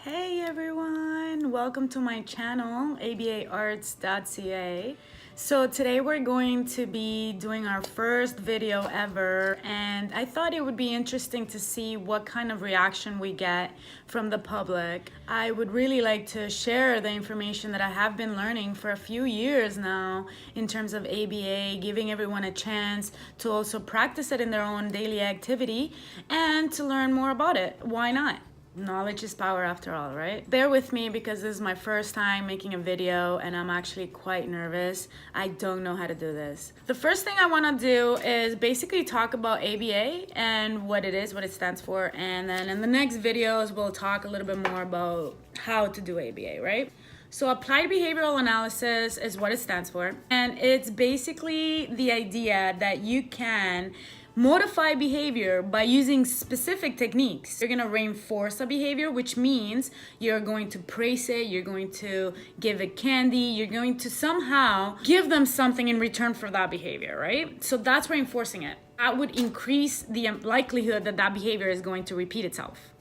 Hey everyone, welcome to my channel, ABAARTS.Ca. So today we're going to be doing our first video ever, and I thought it would be interesting to see what kind of reaction we get from the public. I would really like to share the information that I have been learning for a few years now in terms of ABA, giving everyone a chance to also practice it in their own daily activity and to learn more about it. Why not? Knowledge is power after all, right? Bear with me because this is my first time making a video and I'm actually quite nervous. I don't know how to do this. The first thing I want to do is basically talk about ABA and what it is, what it stands for, and then in the next videos we'll talk a little bit more about how to do ABA, right? So applied behavioral analysis is what it stands for, and it's basically the idea that you can modify behavior by using specific techniques. You're gonna reinforce a behavior, which means you're going to praise it, you're going to give it candy, you're going to somehow give them something in return for that behavior, right? So that's reinforcing it. That would increase the likelihood that that behavior is going to repeat itself.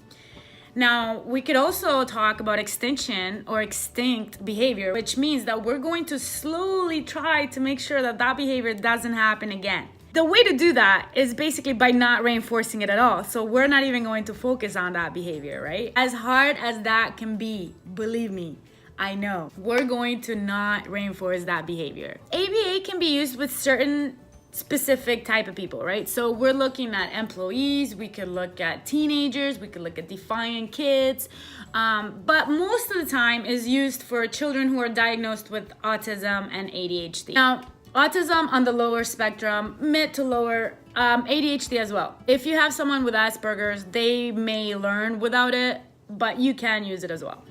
Now, we could also talk about extinction or extinct behavior, which means that we're going to slowly try to make sure that that behavior doesn't happen again. The way to do that is basically by not reinforcing it at all. So we're not even going to focus on that behavior, right? As hard as that can be, believe me, I know. We're going to not reinforce that behavior. ABA can be used with certain specific type of people, right? So we're looking at employees, we could look at teenagers, we could look at defiant kids, but most of the time is used for children who are diagnosed with autism and ADHD. Now, autism on the lower spectrum, mid to lower, ADHD as well. If you have someone with Asperger's, they may learn without it, but you can use it as well.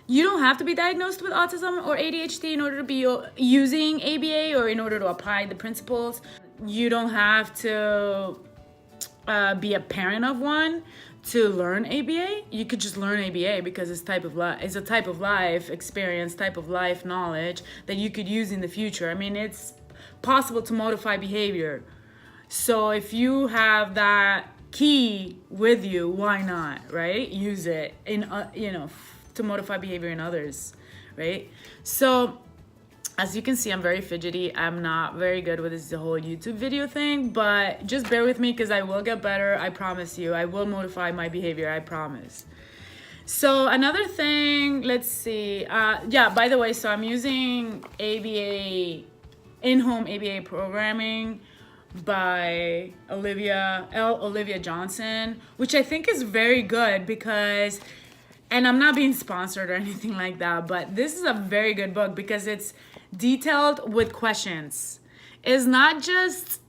You don't have to be diagnosed with autism or ADHD in order to be using ABA or in order to apply the principles. You don't have to be a parent of one to learn ABA. You could just learn ABA because it's a type of life experience, type of life knowledge that you could use in the future. I mean, it's possible to modify behavior. So if you have that key with you, why not, right? Use it in, to modify behavior in others, right? So as you can see, I'm very fidgety. I'm not very good with this whole YouTube video thing, but just bear with me because I will get better. I promise you. I will modify my behavior. I promise. So another thing, let's see. Yeah, by the way, so I'm using ABA, in-home ABA programming by Olivia Johnson, which I think is very good because, and I'm not being sponsored or anything like that, but this is a very good book because it's detailed with questions. It's not just,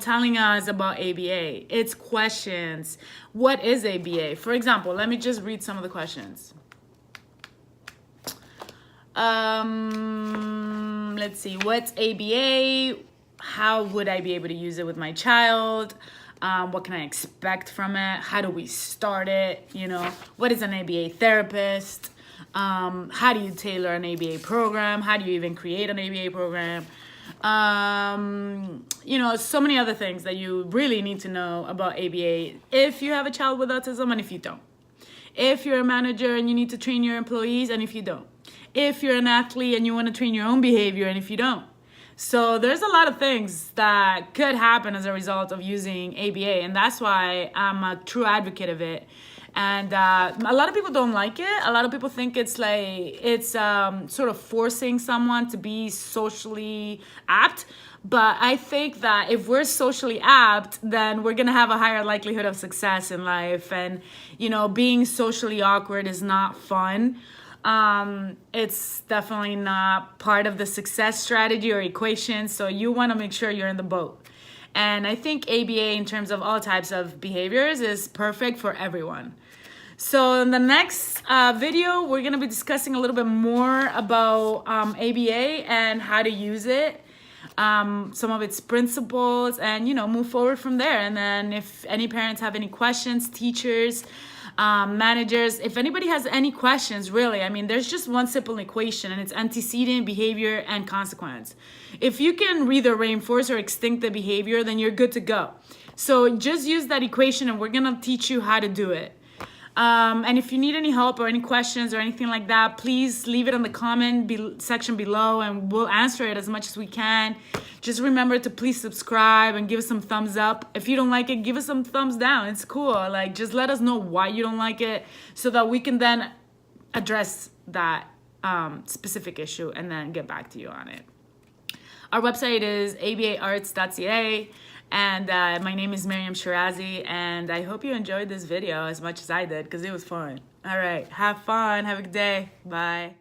telling us about ABA. It's questions. What is ABA? For example, let me just read some of the questions. Let's see. What's ABA? How would I be able to use it with my child? What can I expect from it? How do we start it? What is an ABA therapist? How do you tailor an ABA program? How do you even create an ABA program? So many other things that you really need to know about ABA if you have a child with autism and if you don't. If you're a manager and you need to train your employees and if you don't. If you're an athlete and you want to train your own behavior and if you don't. So there's a lot of things that could happen as a result of using ABA, and that's why I'm a true advocate of it. And a lot of people don't like it. A lot of people think it's sort of forcing someone to be socially apt. But I think that if we're socially apt, then we're gonna have a higher likelihood of success in life. And being socially awkward is not fun. It's definitely not part of the success strategy or equation. So you want to make sure you're in the boat. And I think ABA in terms of all types of behaviors is perfect for everyone. So in the next video, we're going to be discussing a little bit more about ABA and how to use it, some of its principles, and move forward from there. And then if any parents have any questions, teachers, managers, if anybody has any questions, really, I mean, there's just one simple equation, and it's antecedent, behavior, and consequence. If you can either reinforce or extinct the behavior, then you're good to go. So just use that equation, and we're gonna teach you how to do it. And if you need any help or any questions or anything like that, please leave it in the comment section below and we'll answer it as much as we can. Just remember to please subscribe and give us some thumbs up. If you don't like it, give us some thumbs down. It's cool. Like, just let us know why you don't like it so that we can then address that specific issue and then get back to you on it. Our website is ABAARTS.Ca, and my name is Miriam Shirazi, and I hope you enjoyed this video as much as I did because it was fun. All right, have fun. Have a good day. Bye.